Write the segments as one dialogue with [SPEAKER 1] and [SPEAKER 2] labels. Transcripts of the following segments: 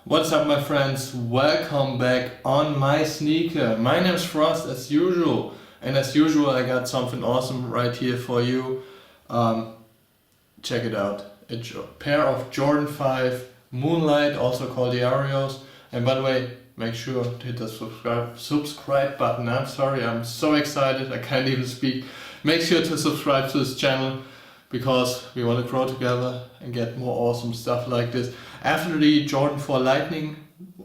[SPEAKER 1] What's up my friends, welcome back on my sneaker. My name is Frost as usual, and as usual I got something awesome right here for you. Check it out. It's a pair of Jordan 5 Moonlight, also called the Oreos. And by the way, make sure to hit the subscribe button. I'm sorry, I'm so excited, I can't even speak. Make sure to subscribe to this channel because we want to grow together and get more awesome stuff like this. After the Jordan 4 Lightning,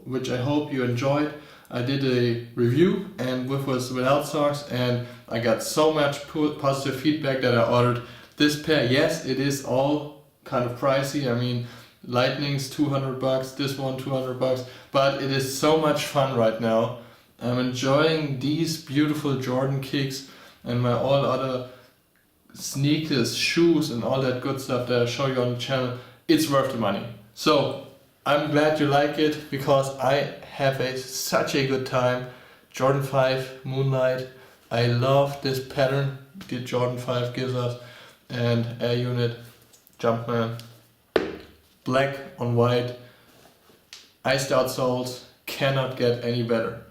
[SPEAKER 1] which I hope you enjoyed, I did a review and was without socks, and I got so much positive feedback that I ordered this pair. Yes, it is all kind of pricey. I mean, Lightning's $200, this one $200, but it is so much fun right now. I'm enjoying these beautiful Jordan kicks and my all other sneakers, shoes and all that good stuff that I show you on the channel. It's worth the money. So I'm glad you like it because I have such a good time. Jordan 5 Moonlight. I love this pattern the Jordan 5 gives us, and Air Unit Jumpman. Black on white, iced out soles, cannot get any better.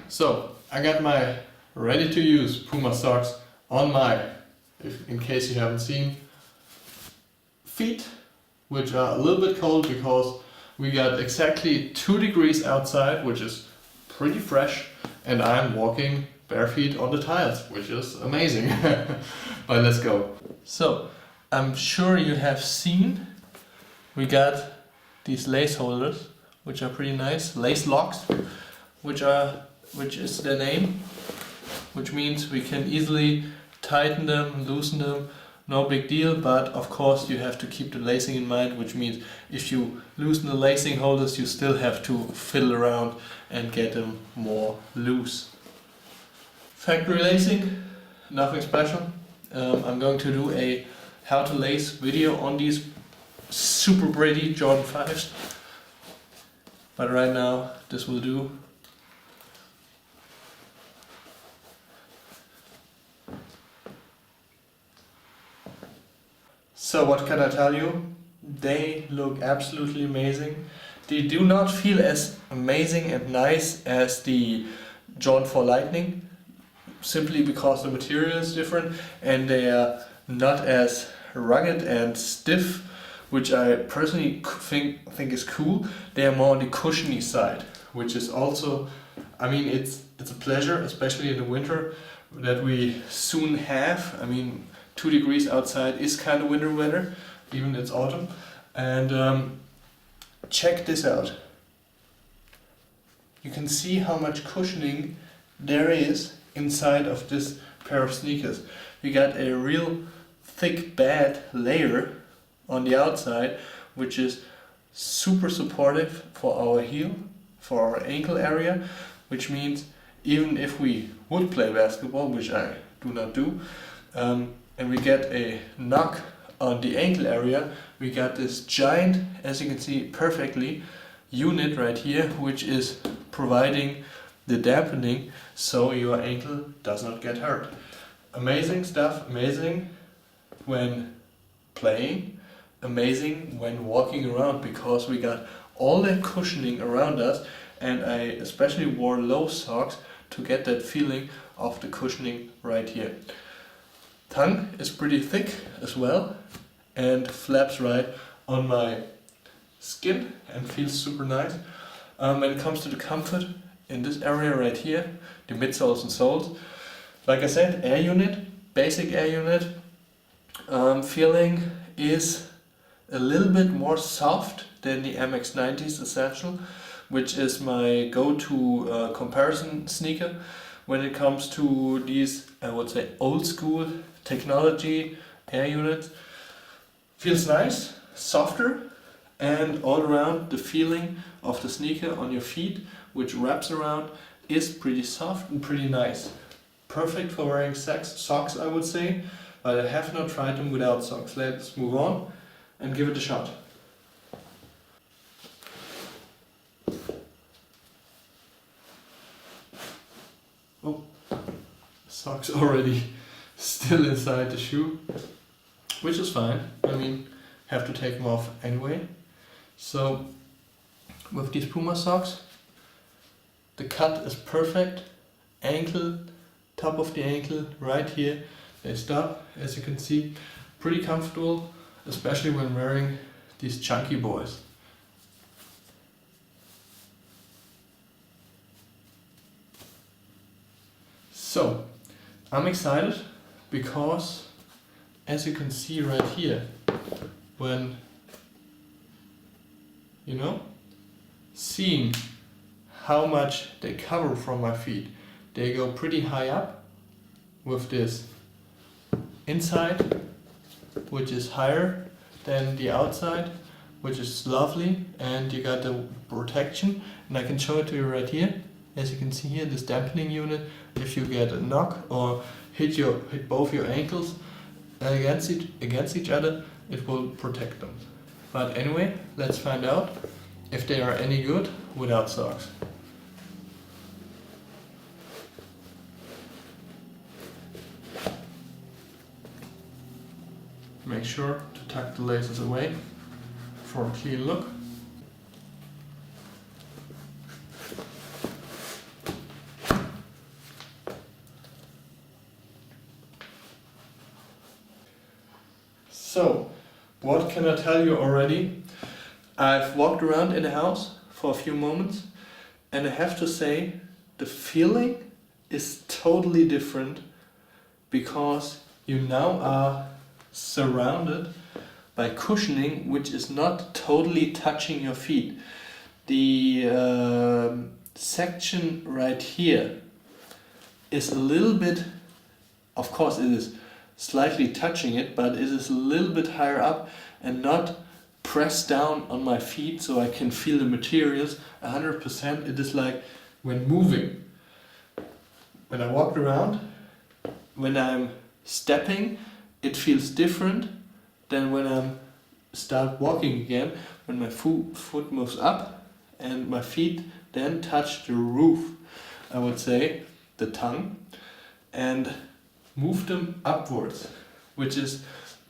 [SPEAKER 1] So I got my ready to use Puma socks on my, in case you haven't seen, feet, which are a little bit cold because we got exactly 2 degrees outside, which is pretty fresh, and I'm walking bare feet on the tiles, which is amazing. But let's go. So I'm sure you have seen we got these lace holders, which are pretty nice, lace locks, which is the name, which means we can easily tighten them, loosen them, no big deal. But of course you have to keep the lacing in mind, which means if you loosen the lacing holders, you still have to fiddle around and get them more loose. Factory lacing, nothing special. I'm going to do a how to lace video on these super pretty Jordan 5s, but right now this will do. So what can I tell you? They look absolutely amazing. They do not feel as amazing and nice as the Jordan 4 Lightning, simply because the material is different and they are not as rugged and stiff, which I personally think is cool. They are more on the cushiony side, which is also, I mean, it's a pleasure, especially in the winter that we soon have. I mean, 2 degrees outside is kind of winter weather, even it's autumn. And check this out. You can see how much cushioning there is inside of this pair of sneakers. You got a real thick bad layer on the outside, which is super supportive for our heel, for our ankle area, which means even if we would play basketball, which I do not do, and we get a knock on the ankle area, we got this giant, as you can see perfectly, unit right here, which is providing the dampening so your ankle does not get hurt. Amazing stuff, amazing when playing, amazing when walking around, because we got all that cushioning around us, and I especially wore low socks to get that feeling of the cushioning right here. Tongue is pretty thick as well and flaps right on my skin and feels super nice. When it comes to the comfort in this area right here, the midsoles and soles, like I said, Air Unit, basic Air Unit. Feeling is a little bit more soft than the MX-90s Essential, which is my go-to comparison sneaker when it comes to these, I would say, old school technology Air Units. Feels nice, softer, and all around the feeling of the sneaker on your feet, which wraps around, is pretty soft and pretty nice. Perfect for wearing socks, I would say, but I have not tried them without socks. Let's move on and give it a shot. Oh, socks already still inside the shoe, which is fine. I mean, have to take them off anyway. So with these Puma socks. The cut is perfect. Ankle, top of the ankle, right here. They stop, as you can see. Pretty comfortable, especially when wearing these chunky boys. So, I'm excited because, as you can see right here, when, seeing how much they cover from my feet, they go pretty high up with this inside, which is higher than the outside, which is lovely, and you got the protection, and I can show it to you right here. As you can see here, this dampening unit, if you get a knock or hit both your ankles against each other, it will protect them. But anyway, let's find out if they are any good without socks. Make sure to tuck the laces away for a clean look. So, what can I tell you already? I've walked around in the house for a few moments, and I have to say the feeling is totally different because you now are surrounded by cushioning which is not totally touching your feet. The section right here is a little bit, of course it is slightly touching it, but it is a little bit higher up and not pressed down on my feet so I can feel the materials 100%. It is like when moving. When I walked around, when I'm stepping, it feels different than when I'm start walking again, when my foot moves up and my feet then touch the roof, I would say, the tongue, and move them upwards, which is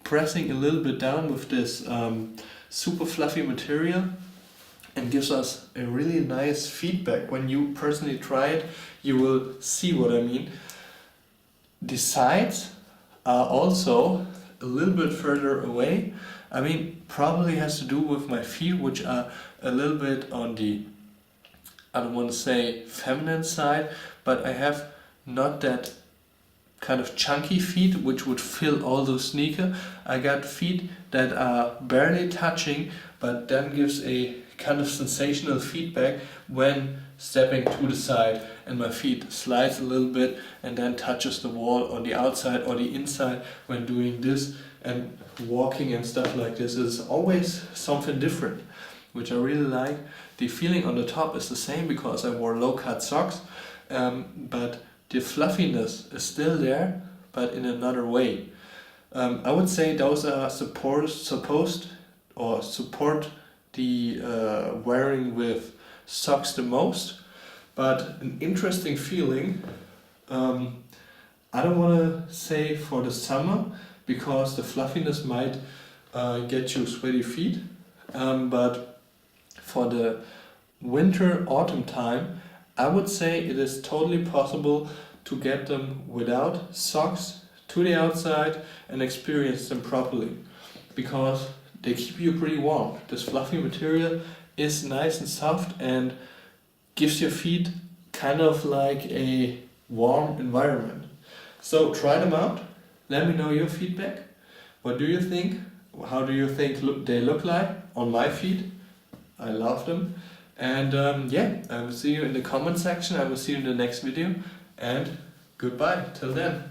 [SPEAKER 1] pressing a little bit down with this super fluffy material, and gives us a really nice feedback. When you personally try it, you will see what I mean. The sides are also a little bit further away. I mean, probably has to do with my feet, which are a little bit on the, I don't want to say feminine side, but I have not that kind of chunky feet which would fill all those sneakers. I got feet that are barely touching, but then gives a kind of sensational feedback when stepping to the side, and my feet slides a little bit and then touches the wall on the outside or the inside when doing this and walking and stuff like this. Is always something different, which I really like. The feeling on the top is the same because I wore low cut socks, but the fluffiness is still there, but in another way. I would say those are supposed or support the wearing with socks the most, but an interesting feeling. I don't want to say for the summer because the fluffiness might get you sweaty feet, but for the winter autumn time, I would say it is totally possible to get them without socks to the outside and experience them properly, because they keep you pretty warm. This fluffy material is nice and soft and gives your feet kind of like a warm environment. So try them out. Let me know your feedback. What do you think? How do you think they look like on my feet? I love them. And I will see you in the comment section. I will see you in the next video. And goodbye. Till then.